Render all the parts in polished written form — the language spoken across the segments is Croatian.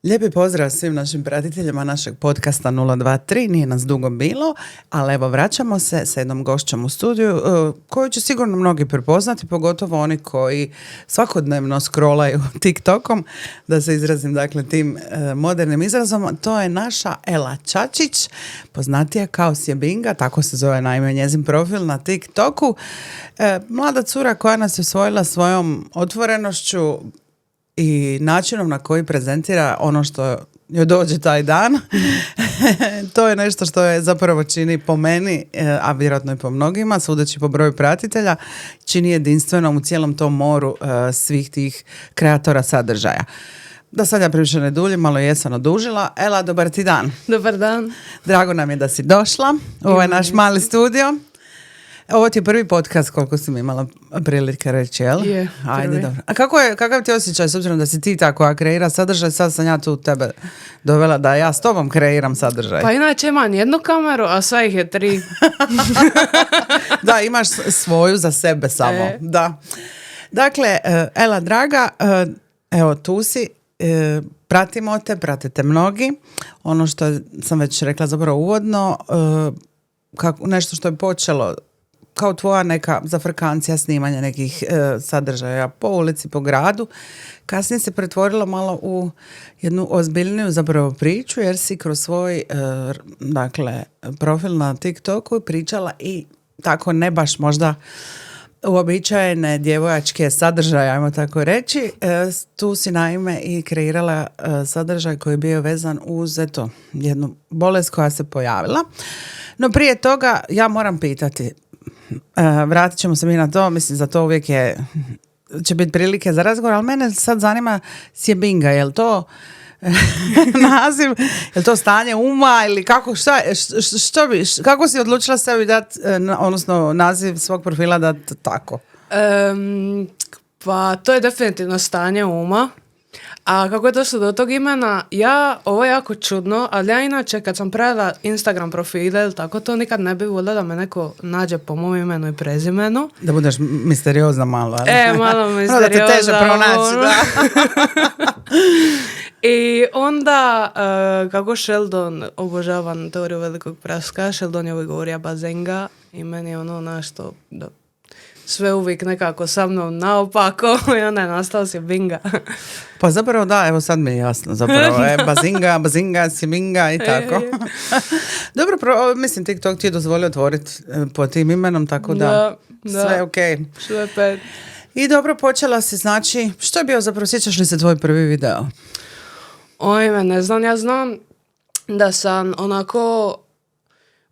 Lijepi pozdrav svim našim pratiteljima našeg podcasta 023, nije nas dugo bilo, ali evo vraćamo se sa jednom gošćom u studiju koju će sigurno mnogi prepoznati, pogotovo oni koji svakodnevno scrollaju TikTokom, da se izrazim dakle tim modernim izrazom. To je naša Ela Čačić, poznatija kao Sjebinga, tako se zove naime njezin profil na TikToku. Mlada cura koja nas je osvojila svojom otvorenošću i načinom na koji prezentira ono što joj dođe taj dan. To je nešto što je zapravo čini po meni, a vjerojatno i po mnogima, sudeći po broju pratitelja, čini jedinstvenom u cijelom tom moru svih tih kreatora sadržaja. Da sad ja previše ne duljim, malo jesam odužila. Ela, dobar ti dan. Dobar dan. Drago nam je da si došla u ovaj naš mali studio. Ovo ti je prvi podcast koliko si mi imala prilike reći, jel? Je, ajde, dobro. A kakav ti osjećaj, s obzirom da si ti ta koja kreira sadržaj, sad sam ja tu tebe dovela da ja s tobom kreiram sadržaj. Pa inače imam jednu kameru, a sad ih je 3. Da, imaš svoju za sebe samo. Da. Dakle, Ela draga, evo tu si, pratimo te, pratite mnogi. Ono što sam već rekla zapravo uvodno, nešto što je počelo kao tvoja neka zafrkancija snimanja nekih sadržaja po ulici, po gradu, kasnije se pretvorilo malo u jednu ozbiljniju zapravo priču, jer si kroz svoj dakle, profil na TikToku pričala i tako ne baš možda uobičajene djevojačke sadržaje, ajmo tako reći. Tu si naime i kreirala sadržaj koji je bio vezan uz jednu bolest koja se pojavila. No prije toga ja moram pitati, vratit ćemo se mi na to, mislim za to uvijek će biti prilike za razgovor, ali mene sad zanima Sjebinga, je li to naziv, je li to stanje uma ili kako si odlučila sebi dati, odnosno naziv svog profila dati tako? Pa to je definitivno stanje uma. A kako je došlo do tog imena, ovo je jako čudno, ali ja inače kad sam pravila Instagram profile ili tako, to nikad ne bi voljela da me neko nađe po mom imenu i prezimenu. Da budeš misteriozna malo, ali? Malo misteriozna. Da te teže pronaći, da. I onda, kako Sheldon obožavam teoriju velikog praska, Sheldon je uvijek govorio Bazinga i meni je ono nešto sve uvijek nekako sa mnom naopako i onda je nastao Sjebinga. Pa zapravo da, evo sad mi je jasno zapravo. Bazinga, Sjebinga i tako. Dobro, mislim TikTok ti je dozvolio otvoriti po tim imenom, tako da sve je okej. Sve pet. I dobro, počela si, znači, što je bio zapravo, sjećaš li se tvoj prvi video? Ojme, ne znam, ja znam da sam onako,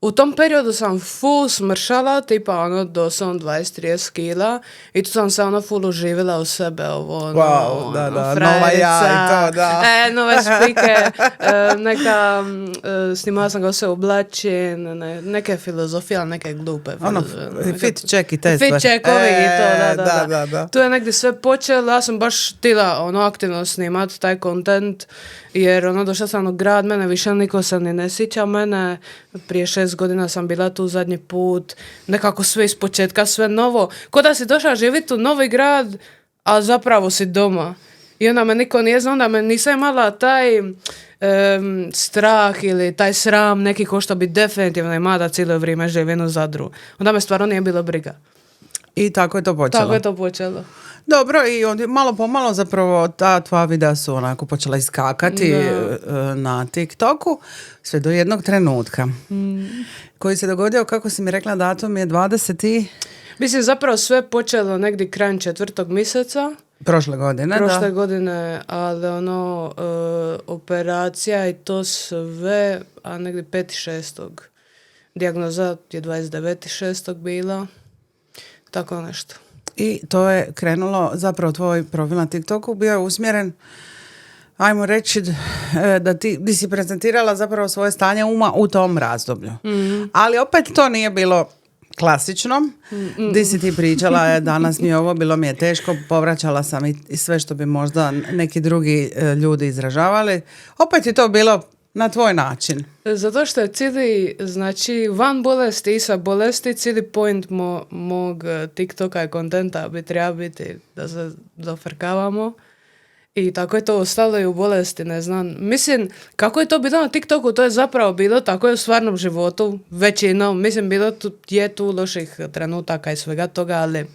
u tom periodu sam full smršala, tipa doslovno 20-30 kila i tu sam se full uživila u sebe, wow, da, nova ja i to, da. Nove špike, neka, snimala sam ga se oblačen, neke filozofije, neke glupe. Fit check i te stvari. Fit checkovi i to, da. Tu je negdje sve počelo, ja sam baš htjela aktivno snimati taj content, jer došla sam u grad, mene više niko se ni ne sjeća mene, prije 6 godina sam bila tu zadnji put, nekako sve iz početka, sve novo, ko da si došla živjeti u novi grad, a zapravo si doma. I onda me niko nije znao, onda me nisam imala taj strah ili taj sram neki ko što bi definitivno imala da cijelo vrijeme živim u Zadru. Onda me stvarno nije bilo briga. I tako je to počelo. Dobro, i onda malo po malo zapravo ta tvoja videa su onako počela iskakati na TikToku sve do jednog trenutka. Koji se dogodio, kako si mi rekla, datum je 20. Mislim, zapravo sve počelo negdje krajem 4. mjeseca. Prošle godine, ali operacija i to sve, a negdje 5.6. Dijagnoza je 29.6. bila. Tako nešto. I to je krenulo, zapravo tvoj profil na TikToku bio je usmjeren, ajmo reći, da ti si prezentirala zapravo svoje stanje uma u tom razdoblju. Ali opet to nije bilo klasično. Di si ti pričala, danas mi je ovo, bilo mi je teško, povraćala sam i sve što bi možda neki drugi ljudi izražavali. Opet je to bilo na tvoj način. Zato što je cijeli, znači, van bolesti i sa bolesti, cijeli point mog TikToka i kontenta bi treba biti da se zafrkavamo I tako je to ostalo i u bolesti, ne znam. Mislim, kako je to bilo na TikToku, to je zapravo bilo tako je u stvarnom životu, većinom. Mislim, je tu loših trenutaka i svega toga, ali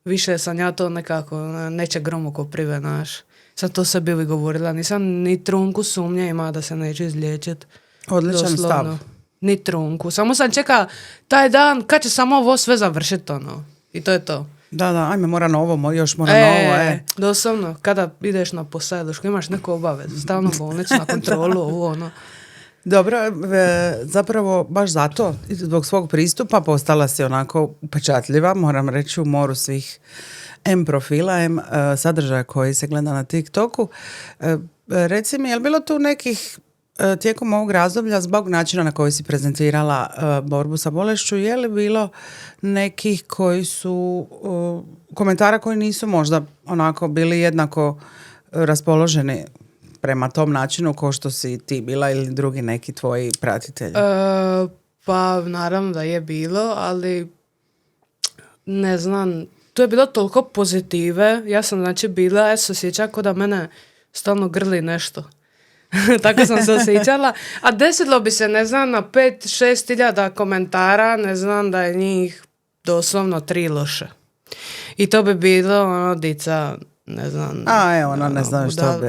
više sam ja to nekako neće gromoko prive, naš. Sam to sebi uvijek govorila, nisam ni trunku sumnje ima da se neće izliječiti. Odličan stav. Ni trunku. Samo sam čeka taj dan kad će samo ovo sve završiti, ono. I to je to. Da, ajme, mora novo, još mora novo, Doslovno, kada ideš na posao, imaš neku obavezu, stalno bolnicu na kontrolu, ovo, ono. Dobro, zapravo baš zato, zbog svog pristupa postala si onako upečatljiva, moram reći, u moru svih profila, sadržaja koji se gleda na TikToku. Reci mi, je li bilo tu nekih tijekom ovog razdoblja zbog načina na koji si prezentirala borbu sa bolešću, je li bilo nekih koji su komentara koji nisu možda onako bili jednako raspoloženi prema tom načinu kao što si ti bila ili drugi neki tvoji pratitelji? Pa naravno da je bilo, ali ne znam, tu je bilo toliko pozitive. Ja sam znači bila, ja se osjećala kao da mene stalno grli nešto. Tako sam se osjećala. A desilo bi se, ne znam, na 5-6 hiljada komentara, ne znam da je njih doslovno 3 loše. I to bi bilo, ono, dica, ne znam. Ona ne znam što bi.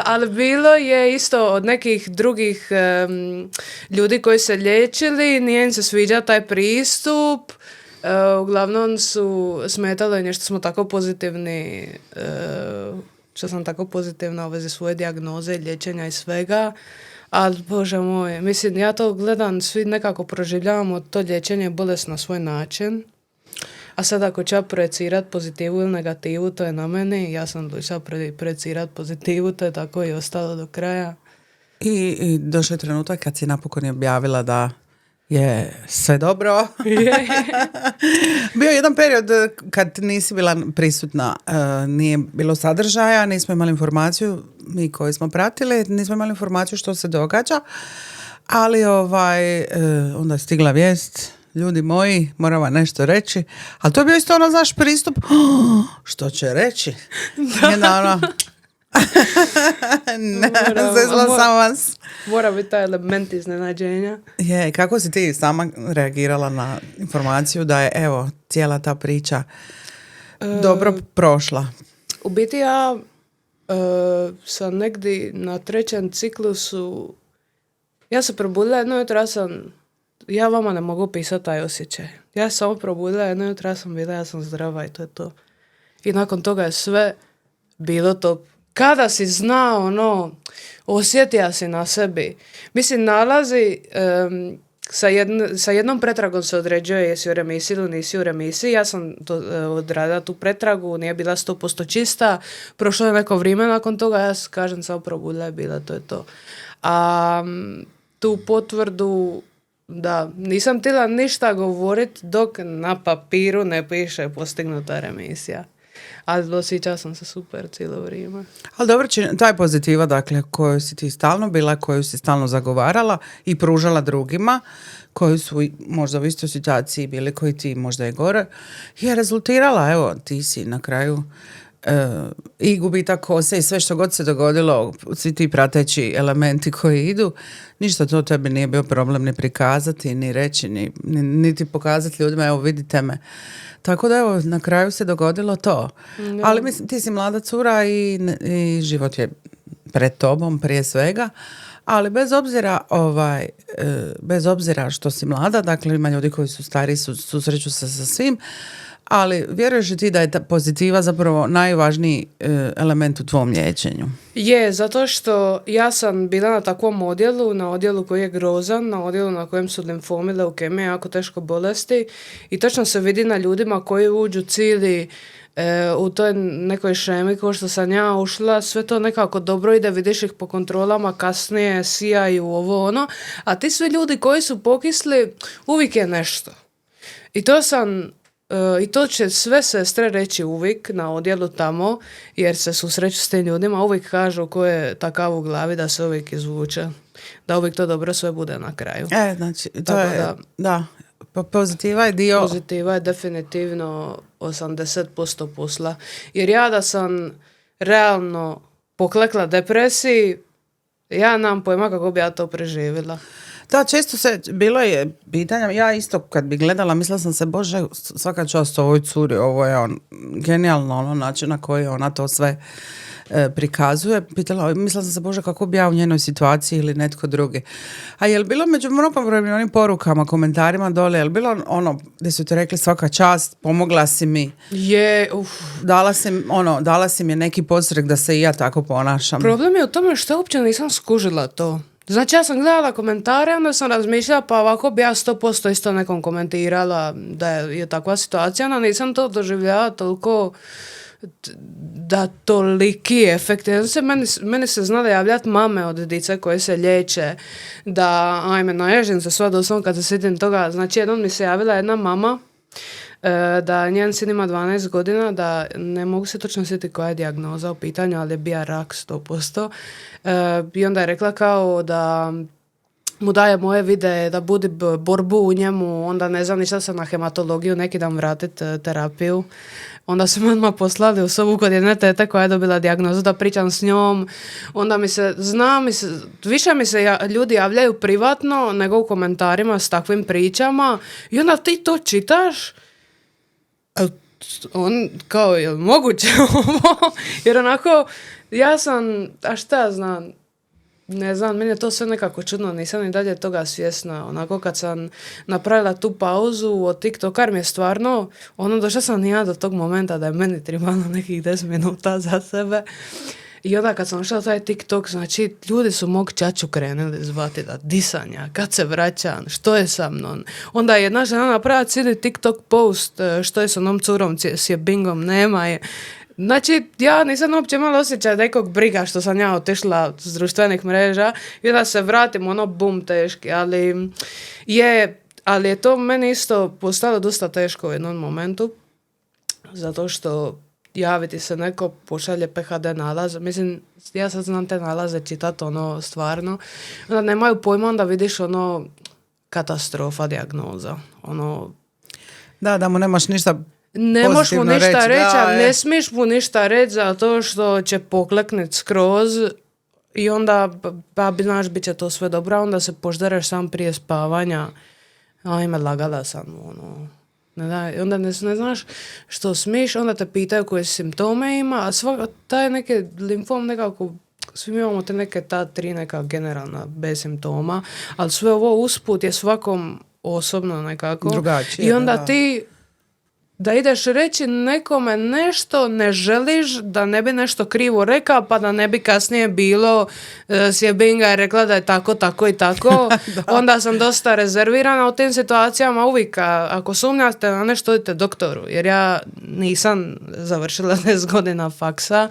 Ali bilo je isto od nekih drugih ljudi koji se liječili, nije im se sviđa taj pristup. Uglavnom su smetalo nešto smo tako pozitivni, što sam tako pozitivna u vezi svoje dijagnoze i liječenja i svega, ali Bože moj, mislim, ja to gledam, svi nekako proživljavamo to liječenje i bolest na svoj način, a sad ako ću ja projecirati pozitivu ili negativu, to je na meni, ja sam odlučila projecirati pozitivu, to je tako i ostalo do kraja. I došao je trenutak kad si napokon objavila da je sve dobro. Bio je jedan period kad nisi bila prisutna, nije bilo sadržaja, nismo imali informaciju, mi koji smo pratili, nismo imali informaciju što se događa, ali onda je stigla vijest, ljudi moji, moram vam nešto reći, ali to je bio isto ono, znaš, pristup, što će reći? Zezla sam vas. Mora biti taj element iznenađenja. Kako si ti sama reagirala na informaciju da je, evo, cijela ta priča dobro prošla? U biti ja sam negdje na 3. ciklusu, ja se probudila jedno jutro, ja vama ne mogu pisati taj osjećaj. Ja sam samo probudila jedno jutro, ja sam zdrava i to je to. I nakon toga je sve bilo top. Kada si znao, osjetio si na sebi. Mislim, nalazi, sa jednom pretragom se određuje jesi u remisiji ili nisi u remisiji. Ja sam odradila tu pretragu, nije bila 100% čista. Prošlo je neko vrijeme nakon toga, ja kažem, samo probudila je bila, to je to. A tu potvrdu, da, nisam htjela ništa govoriti dok na papiru ne piše postignuta remisija. Ali osjećala sam se super cijelo vrijeme. Ali dobro, taj pozitiva, dakle, koju si ti stalno bila, koju si stalno zagovarala i pružala drugima, koji su možda u istoj situaciji bili, koji ti možda je gore, je rezultirala, evo, ti si na kraju i gubitak kose i sve što god se dogodilo, svi ti prateći elementi koji idu, ništa to tebi nije bio problem ni prikazati, ni reći, niti pokazati ljudima, evo vidite me. Tako da evo, na kraju se dogodilo to. No. Ali mislim, ti si mlada cura i život je pred tobom prije svega, ali bez obzira što si mlada, dakle ima ljudi koji su stari, susreću se sa svim, ali vjeruješ li ti da je ta pozitiva zapravo najvažniji element u tvom liječenju? Je, zato što ja sam bila na takvom odjelu, na odjelu koji je grozan, na odjelu na kojem su limfomi, leukemije, jako teško bolesti i točno se vidi na ljudima koji uđu cijeli u toj nekoj šemi kao što sam ja ušla, sve to nekako dobro ide, vidiš ih po kontrolama, kasnije sijaju ovo ono, a ti svi ljudi koji su pokisli, uvijek je nešto. I to će sve sestre reći uvijek na odjelu tamo, jer se susreću s tim ljudima, uvijek kažu ko je takav u glavi da se uvijek izvuče, da uvijek to dobro sve bude na kraju. Znači, to je, da, Pa pozitiva je dio... Pozitiva je definitivno 80% posla. Jer ja da sam realno poklekla depresiji, ja nemam pojma kako bi ja to preživjela. Da, često bilo je pitanja, ja isto kad bi gledala, mislila sam se, Bože, svaka čast ovoj curi, ovo je genijalno način na koji ona to sve prikazuje. Mislila sam se, Bože, kako bi ja u njenoj situaciji ili netko drugi. A je li bilo među mnogobrojnim onim porukama, komentarima dole, je li bilo gdje su ti rekli svaka čast, pomogla si mi? Dala si mi neki podstrek da se i ja tako ponašam. Problem je u tome što uopće nisam skužila to. Znači ja sam gledala komentare, onda sam razmišljala pa ovako bi ja 100% isto nekom komentirala da je takva situacija, no nisam to doživljala toliko da toliki efekt. Meni se znala javljati mame od dice koje se liječe, da ajme naježim se sva doslovno kad se sjetim toga. Znači jednom mi se javila jedna mama da njen sin ima 12 godina, da ne mogu se točno sjetiti koja je dijagnoza u pitanju, ali je bio rak 100%. I onda je rekla kao da mu daje moje videe, da budi borbu u njemu, onda ne znam ništa, sam na hematologiju neki dan vratit terapiju. Onda su me odmah poslali u sobu kod jedne tete koja je dobila dijagnozu da pričam s njom. Onda više mi se ljudi javljaju privatno nego u komentarima s takvim pričama i onda ti to čitaš, kao je li moguće ovo? Jer onako, ja sam, a šta ja znam, ne znam, meni je to sve nekako čudno, nisam ni dalje toga svjesna. Onako kad sam napravila tu pauzu od TikToka, mi je stvarno, došla sam ja do tog momenta da je meni trebalo nekih 10 minuta za sebe. I onda kad sam ušla taj TikTok, znači ljudi su mog čaču krenuli zvati da disanja, kad se vraćam, što je sa mnom. Onda je jedna žena napravila cijeli TikTok post, što je sa onom curom, s jebingom, nema je. Znači, ja nisam uopće imala osjećaj nekog briga što sam ja otišla s društvenih mreža i onda se vratim, bum, teški, ali je to meni isto postalo dosta teško u jednom momentu, zato što javiti se neko, pošalje PHD nalaz, mislim, ja sad znam te nalaze čitati, stvarno, onda nemaju pojma, onda vidiš katastrofa dijagnoza, Da mu nemaš ništa ne možeš mu ništa reći, da, ne smiješ mu ništa reći zato što će poklekniti skroz i onda, znaš, bit će to sve dobro, onda se poždereš sam prije spavanja, ajme, lagala sam, onda ne znaš što smiješ, onda te pitaju koje simptome ima, a taj neki limfom nekako, svi imamo te neke ta 3 neka generalna bez simptoma, ali sve ovo usput je svakom osobno nekako. Drugačije. I onda ti da ideš reći nekome nešto, ne želiš da ne bi nešto krivo rekao, pa da ne bi kasnije bilo sjebinga je rekla da je tako, tako i tako. Onda sam dosta rezervirana u tim situacijama. Uvijek, ako sumnjate na nešto, idite doktoru. Jer ja nisam završila 10 godina faksa.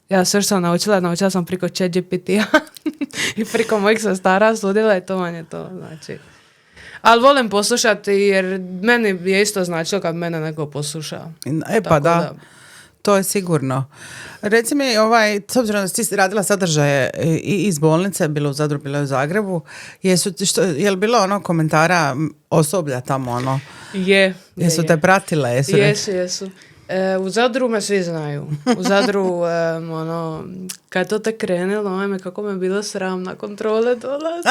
Ja sve što sam naučila sam preko ChatGPT-a i preko mojih sestara studila i to vam je to, znači. Ali volim poslušati jer meni je isto značilo kad mene neko posluša. Pa da, to je sigurno. Reci mi, s obzirom da si radila sadržaje i iz bolnice, bilo u Zadru, bilo u Zagrebu, je li bilo komentara osoblja tamo? Jesu te pratile? Jesu. U Zadru me svi znaju. U Zadru, kad je to tek krenilo, kako me bilo sram na kontrole dolazi.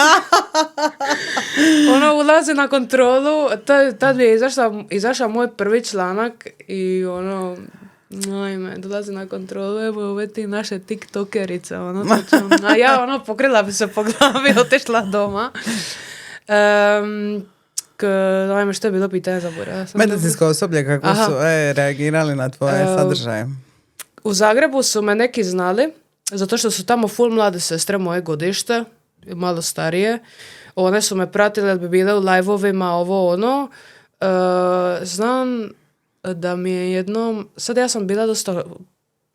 Ulazi na kontrolu, tad je izašao moj prvi članak i dolazi na kontrolu, evo ove ti naše tiktokerice, a ja pokrila bi se po glavi, otišla doma. Što je bilo pitanje za Bora? Medicinsko osoblje, kako su reagirali na tvoje sadržaje? U Zagrebu su me neki znali, zato što su tamo full mlade sestre moje godište, malo starije. One su me pratile da bi bile u live-ovima, znam da mi je jednom, sad ja sam bila dosta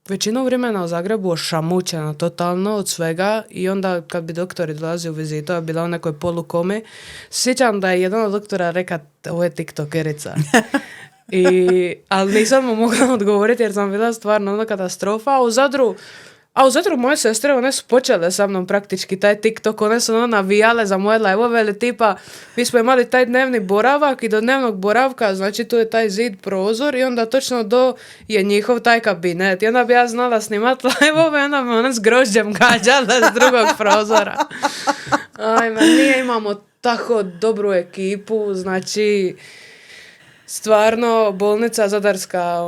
većinu vremena u Zagrebu ošamućena totalno od svega i onda kad bi doktori dolazili u vizitu, ja bila u nekoj polukomi, sjećam da je jedan od doktora reka, ovo je tiktokerica. Ali nisam mu mogla odgovoriti jer sam bila stvarno katastrofa. U Zadru A u zatru moje sestre, one su počele sa mnom praktički taj TikTok, one su navijale za moje live-ove, ili tipa, mi smo imali taj dnevni boravak i do dnevnog boravka, znači tu je taj zid, prozor i onda točno do je njihov taj kabinet. I onda bi ja znala snimat live-ove, onda bi one s grožđem gađale s drugog prozora. Ajme, nije imamo tako dobru ekipu, znači... Stvarno, bolnica Zadarska,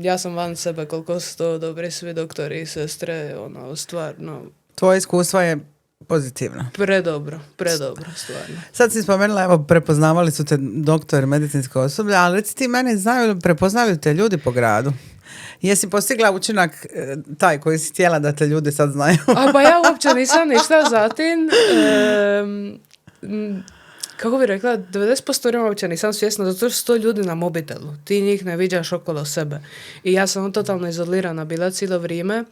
ja sam van sebe koliko su to dobri svi doktori i sestre, stvarno... Tvoje iskustvo je pozitivno. Predobro, stvarno. Sad si spomenula, evo, prepoznavali su te doktori, medicinsko osoblje, ali reci ti meni, prepoznaju te ljudi po gradu? Jesi postigla učinak taj koji si htjela da te ljudi sad znaju? Pa ja uopće nisam ništa zatim... Kako bi rekla, 90% vremena uopće nisam svjesna, zato što su to ljudi na mobitelu. Ti njih ne viđaš okolo sebe. I ja sam totalno izolirana bila cijelo vrijeme.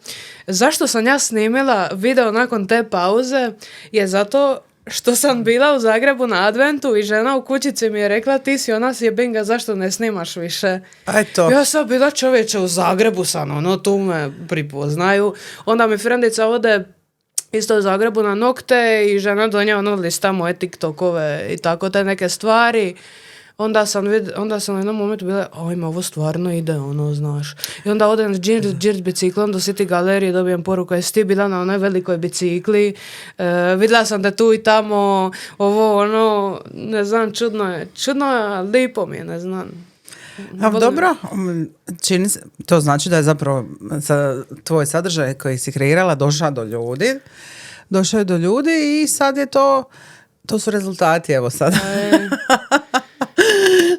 Zašto sam ja snimila video nakon te pauze? Je zato što sam bila u Zagrebu na adventu i žena u kućici mi je rekla, ti si ona sjebinga, zašto ne snimaš više? Eto. Ja sam bila čovječe u Zagrebu sam, tu me pripoznaju. Onda mi frendica ode isto u Zagrebu na nokte i žena donja lista moje TikTokove i tako te neke stvari. Onda sam u jednom momentu bila, ajme, ovo stvarno ide, znaš. I onda odem s džirt biciklom do City galerije, dobijem poruku, jesi ti bila na onoj velikoj bicikli, vidjela sam da tu i tamo, ne znam, čudno je, lipo mi je, ne znam. Dobro, čini se, to znači da je zapravo tvoj sadržaj koji si kreirala došao je do ljudi i sad je to su rezultati, evo sad.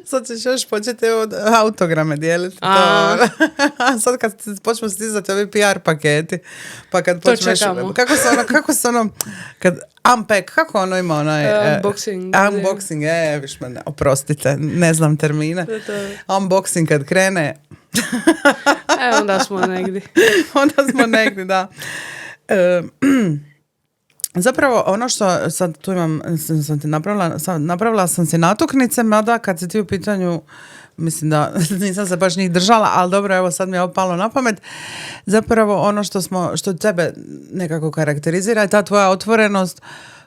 Sad ćeš još početi autograme dijeliti. Sad kad počnu stizati ovi PR paketi, pa kad počneš... Kako se kad unpack, kako ima onaj... Unboxing, viš me, oprostite, ne znam termine. Unboxing kad krene... Onda smo negdje. Da. Zapravo, ono što sad tu imam, napravila sam si natuknice, mada kad si ti u pitanju, mislim da nisam se baš njih držala, ali dobro, evo sad mi je opalo na pamet. Zapravo, ono što tebe nekako karakterizira je ta tvoja otvorenost,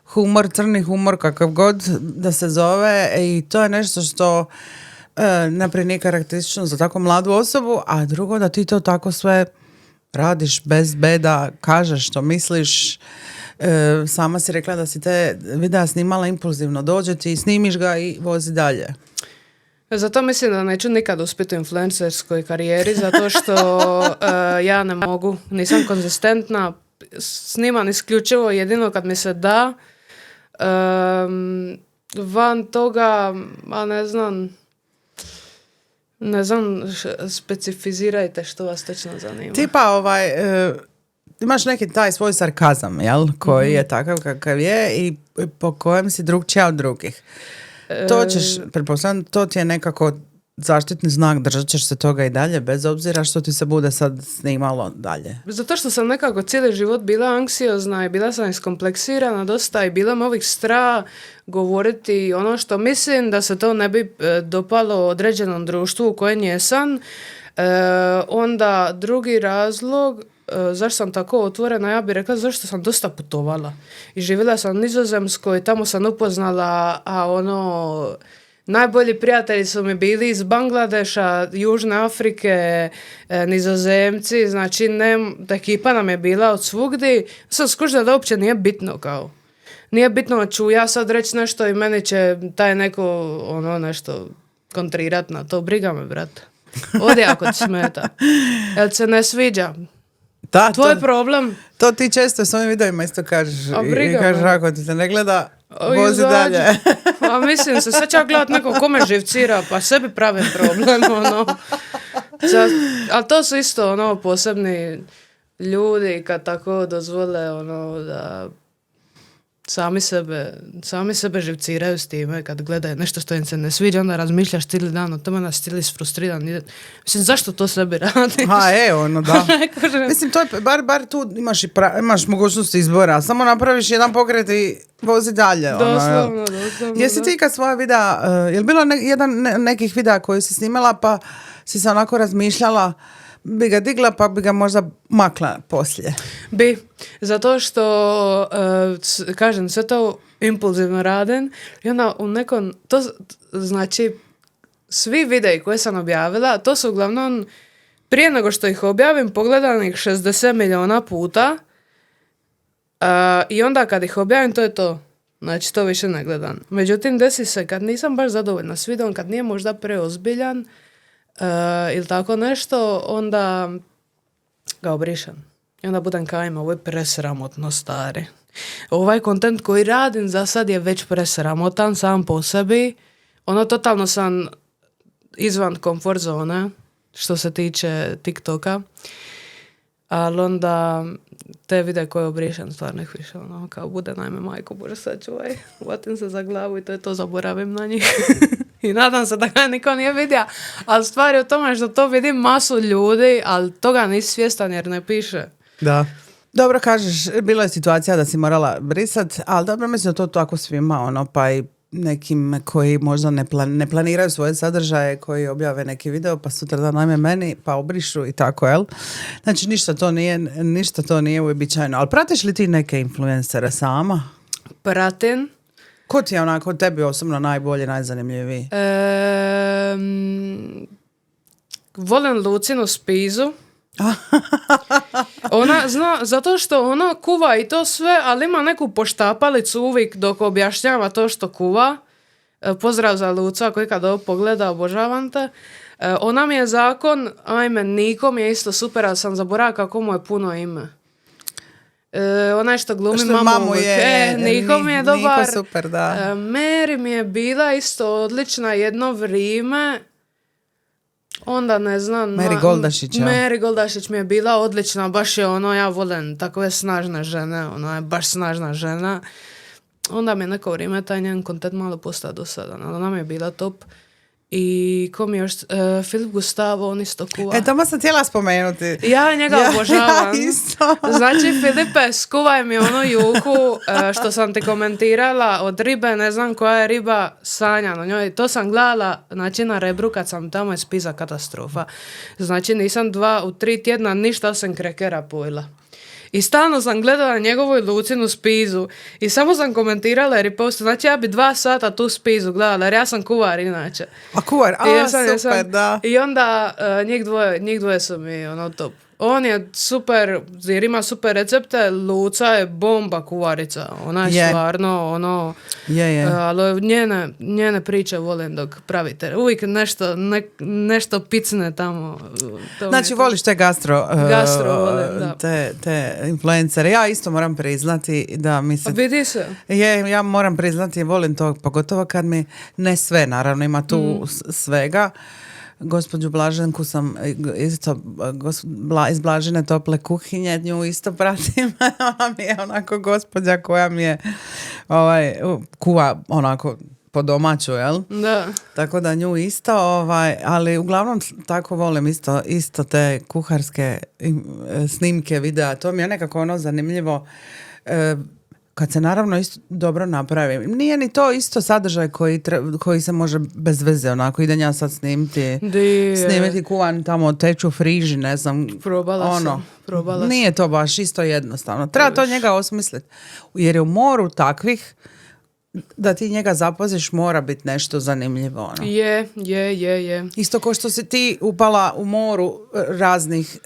humor, crni humor, kakav god da se zove, i to je nešto što naprijed nije karakteristično za tako mladu osobu, a drugo da ti to tako sve radiš bez beda, kažeš što misliš. Sama si rekla da si te videa snimala impulzivno, dođe ti, snimiš ga i vozi dalje. Zato mislim da neću nikad uspjeti u influencerskoj karijeri, zato što ja ne mogu, nisam konzistentna, snimam isključivo jedino kad mi se da, van toga, ne znam, specifizirajte što vas točno zanima. Tipa imaš neki taj svoj sarkazam, jel? Koji je takav kakav je i po kojem si drugčija od drugih. To ćeš, pretpostavljam, to ti je nekako zaštitni znak, držat ćeš se toga i dalje, bez obzira što ti se bude sad snimalo dalje. Zato što sam nekako cijeli život bila anksiozna i bila sam iskompleksirana dosta i bila me ovih strah govoriti ono što mislim da se to ne bi dopalo određenom društvu u kojem jesam. Onda drugi razlog zašto sam tako otvorena, ja bih rekla zašto sam dosta putovala i živjela sam u Nizozemskoj, tamo sam upoznala najbolji prijatelji su mi bili iz Bangladeša, Južne Afrike, Nizozemci, znači ekipa nam je bila od svugdje. Sam skužila da uopće nije bitno nije bitno, ću ja sad reći nešto i meni će taj neko nešto kontrirat na to, briga me, brate. Odi ako ti smeta. Jel se ne sviđa? Da, tvoj problem. To ti često s ovim videima isto kažeš. I kažeš, ako ti se ne gleda, vozi dalje. A mislim se, sad ću ja gledat neko kome živcira, pa sebi pravim problem, Ali to su isto, posebni ljudi kad tako dozvole, da sami sebe živciraju s time kad gledaju nešto što im se ne sviđa, onda razmišljaš cijeli dan o tome, nas cijeli isfrustriran. Mislim, zašto to sebi radiš? Da. Mislim, to je, bar tu imaš mogućnost izbora, samo napraviš jedan pokret i vozi dalje. Doslovno. Jesi ti kad svoja videa, je li bilo nekih videa koje si snimala pa si se onako razmišljala, bi ga digla pa bi ga možda makla poslije. Bi, zato što, kažem, sve to impulzivno radim i onda u nekom, to znači, svi videi koje sam objavila, to su uglavnom, prije nego što ih objavim, pogledanih 60 milijuna puta i onda kad ih objavim, to je to. Znači, to više ne gledam. Međutim, desi se kad nisam baš zadovoljna s videom, kad nije možda preozbiljan ili tako nešto, onda ga obrišem. I onda budem kao ovo je presramotno stari. Ovaj kontent koji radim za sad je već presramotan sam po sebi. Ono, totalno sam izvan komfort zone što se tiče TikToka. Ali onda te videe koje obrišem stvarno ih više, ono, kao bude najme majko, bože sačuvaj, uvatim se za glavu i to je to, zaboravim na njih. I nadam se da ga niko nije vidio, ali stvar je u tome što to vidi masu ljudi, ali toga nisi svjestan jer ne piše. Da. Dobro kažeš, bila je situacija da si morala brisat, ali dobro, mislim da to tako svima, ono, pa i nekim koji možda ne planiraju svoje sadržaje, koji objave neki video, pa sutra da najme meni, pa obrišu i tako, jel? Znači, ništa to nije uobičajeno. Ali pratiš li ti neke influencere sama? Pratim. Ko ti je onako tebi osobno najbolji, najzanimljiviji? Volim Lucinu Spizu. Ona zna, zato što ona kuva i to sve, ali ima neku poštapalicu uvijek dok objašnjava to što kuva. Pozdrav za Luca koji kad ovo pogleda, obožavam te. Ona mi je zakon, ajme, Niko mi je isto super, ali sam zaboravila kako mu je puno ime. Onaj što glumi mamu je, Niko mi je dobar. Niko super, da. Mary mi je bila isto odlična jedno vrijeme. Onda ne znam... Mary Goldašić mi je bila odlična, baš je ono, ja volim takve snažne žene, ona je baš snažna žena. Onda mi je neko vrijeme taj njen kontent malo postao dosadan, ali ona mi je bila top. I ko mi još, Filip Gustavo, on isto kuva. Tamo sam htjela spomenuti. Ja njega obožavam. Ja isto. Znači, Filipe, skuvaj mi onu juhu što sam ti komentirala od ribe, ne znam koja je riba, sanja na njoj. To sam gledala, znači na Rebru kad sam tamo je spiza katastrofa. Znači, nisam 3 tjedna ništa osim krekera pojela. I stalno sam gledala njegovu Lucinu Spizu i samo sam komentirala jer je posto, znači ja bi 2 sata tu Spizu gledala jer ja sam kuvar inače. A kuvar, super, da. I onda njih dvoje su mi ono top. On je super, jer ima super recepte, Luca je bomba kuvarica, ona je stvarno ono, ali njene priče volim dok pravite, uvijek nešto picne tamo. Znači voliš te gastro volim, da. Te influencere, ja isto moram priznati da mi se... Vidi se. Ja moram priznati, volim to, pogotovo kad mi, ne sve, naravno ima tu svega. Gospođu Blaženku sam isto iz Blažene tople kuhinje, nju isto pratim. Ona mi je onako gospođa koja mi je kuva onako po domaću, jel? Da. Tako da nju isto, ali uglavnom tako volim isto te kuharske snimke, videa. To mi je nekako ono zanimljivo. Kad se naravno isto dobro napravi. Nije ni to isto sadržaj koji se može bez veze, onako idem ja sad snimiti kuvan tamo teču friži, ne znam. Probala sam. Nije to baš isto jednostavno. Treba to njega osmisliti. Jer je u moru takvih da ti njega zapaziš mora biti nešto zanimljivo. Ono. Je. Isto kao što si ti upala u moru raznih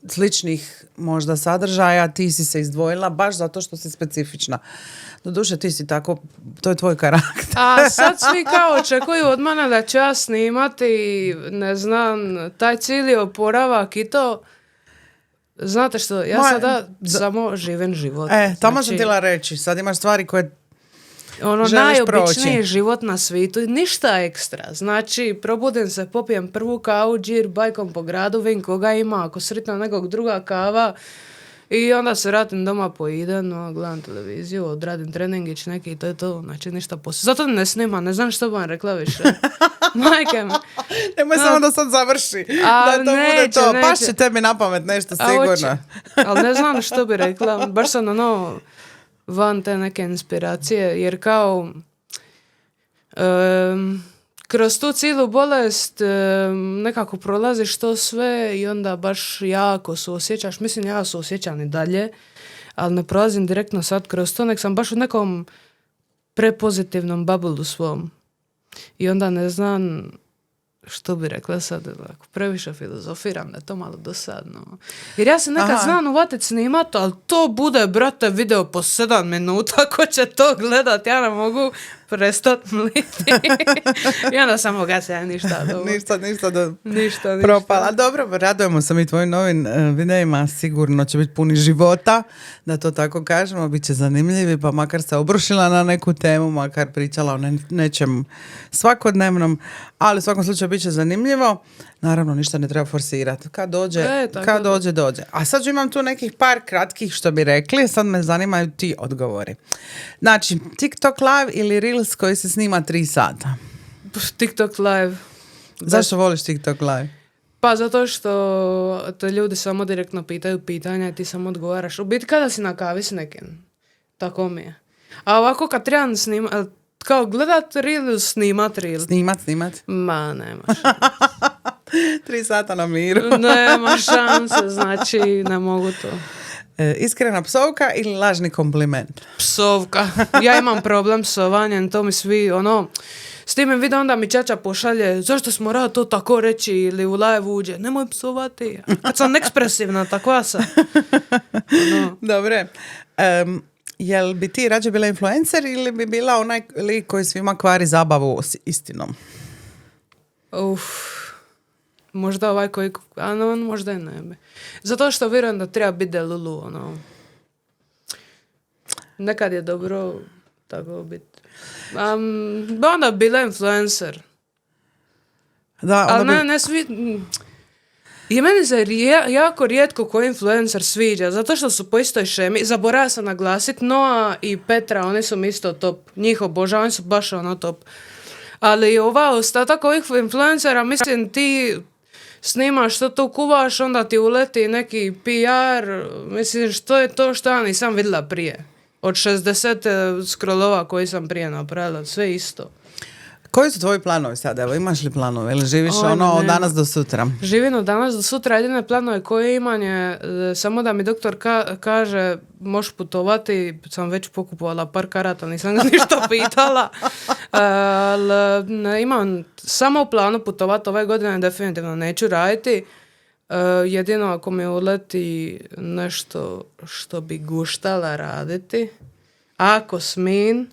sličnih možda sadržaja, ti si se izdvojila baš zato što si specifična. Doduše ti si tako, to je tvoj karakter. A sad svi kao očekuju od mene da ću ja snimati, ne znam, taj cijeli oporavak i to. Znate što, ja sada samo živim život. Tamo sam htjela reći, sad imaš stvari koje ono najobičniji život na svijetu, ništa ekstra. Znači, probudim se, popijem prvu kavu, džir, bajkom po gradu, vidim koga ima, ako sretnem nekog druga kava i onda se vratim doma, poidem, gledam televiziju, odradim treningić neki i to je to, znači ništa poslije. Zato ne snimam, ne znam što bi vam rekla više. Majke mi. Nemoj samo da sad završi. Da to bude to. Baš će tebi na pamet nešto sigurno. Ali ne znam što bi rekla. Baš sam van te neke inspiracije, jer kroz tu cijelu bolest nekako prolaziš to sve i onda baš jako suosjećaš. Mislim, ja suosjećam i dalje, ali ne prolazim direktno sad kroz to, nek sam baš u nekom prepozitivnom bublu svom. I onda ne znam što bi rekla sad, ako previše filozofiram, da je to malo dosadno. Jer ja se nekad znam uvatit snimat, ali to bude, brate, video po 7 minuta, ko će to gledat, ja ne mogu prestat mliti. I onda samo gase, ništa. Ništa. Propala. Dobro, radujemo se mi tvojim novim videima, sigurno će biti puni života, da to tako kažemo, bit će zanimljivi, pa makar se obrušila na neku temu, makar pričala o nečem svakodnevnom, ali u svakom slučaju bit će zanimljivo. Naravno, ništa ne treba forsirati. Kad dođe. A sad imam tu nekih par kratkih, što bi rekli, sad me zanimaju ti odgovori. Znači, TikTok live ili Reels koji se snima 3 sata? TikTok live. Zašto voliš TikTok live? Pa zato što te ljudi samo direktno pitaju pitanja i ti samo odgovaraš. U biti kada si na kavi s nekim. Tako mi je. A ovako kad trebam snimati, kao gledat reel, snimat reel. Snimat? Ma, nema. 3 sata na miru. Nema šanse, znači ne mogu to. Iskrena psovka ili lažni kompliment? Psovka. Ja imam problem s psovanjem, to mi svi, s tim video onda mi čača pošalje, zašto smo rad to tako reći ili u live uđe, nemoj psovati. Kad sam ekspresivna, takva sam. Dobre. Jel bi ti rađe bila influencer ili bi bila onaj lik koji svima kvari zabavu s istinom? Možda ovaj koji... možda i ne bi. Zato što vjerujem da treba biti delulu, Nekad je dobro tako biti. Onda bila influencer. Da, ali ne svi... I meni se jako rijetko koji influencer sviđa, zato što su po istoj šemi. Zaboravila sam naglasit, Noa i Petra, oni su mi isto top. Njih obožavam, oni su baš top. Ali ostatak ovih influencera, mislim, ti snimaš što tu kuvaš, onda ti uleti neki PR, mislim, što je to što ja nisam vidjela prije. Od 60 scrollova koji sam prije napravila, sve isto. Koji su tvoji planovi sad? Evo, imaš li planove? Ili živiš od danas do sutra? Živim od danas do sutra. Jedine planove koje imam je samo da mi doktor kaže možeš putovati. Sam već pokupovala par karata, nisam ga ništa pitala. Imam samo u planu putovati ove godine, definitivno neću raditi. Jedino ako mi uleti nešto što bi guštala raditi. Ako smijem.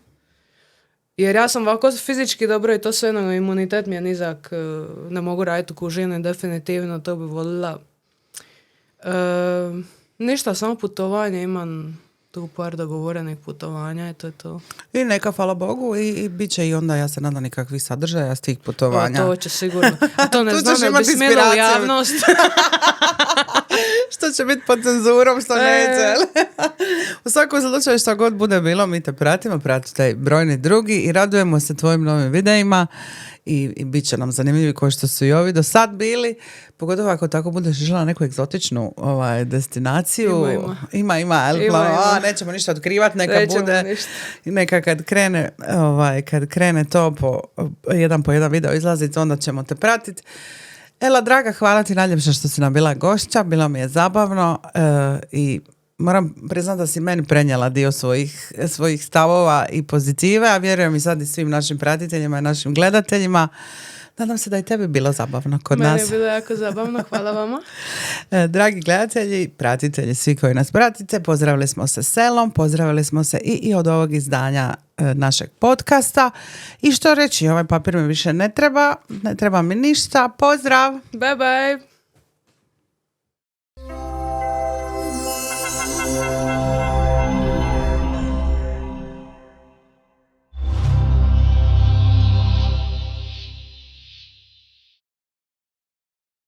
Jer ja sam ovako fizički dobro i to sve, no imunitet mi je nizak, ne mogu raditi u kužini, definitivno to bi volila. Ništa, samo putovanje, imam tu par dogovorenih putovanja i to je to. I neka, hvala Bogu, i bit će i onda, ja se nadam, nikakvih sadržaja s tih putovanja. To će sigurno. A to ne znam da bi smjela u javnost. Što će biti pod cenzurom, što neće. U svakom slučaju, što god bude bilo, mi te pratite brojni drugi i radujemo se tvojim novim videima i bit će nam zanimljivi koji što su i ovi do sad bili. Pogotovo ako tako budeš išla na neku egzotičnu destinaciju. Ima. Nećemo ništa otkrivati, neka kad krene to po jedan video izlaziti, onda ćemo te pratiti. Ela, draga, hvala ti najljepše što si nam bila gošća, bilo mi je zabavno i moram priznati da si meni prenijela dio svojih stavova i pozitive, a vjerujem i sad i svim našim pratiteljima i našim gledateljima. Nadam se da je tebi bilo zabavno kod nas. Meni je bilo jako zabavno, hvala vama. Dragi gledatelji, pratitelji, svi koji nas pratite, pozdravili smo se selom, pozdravili smo se i od ovog izdanja našeg podcasta. I što reći, ovaj papir mi više ne treba mi ništa. Pozdrav! Bye bye!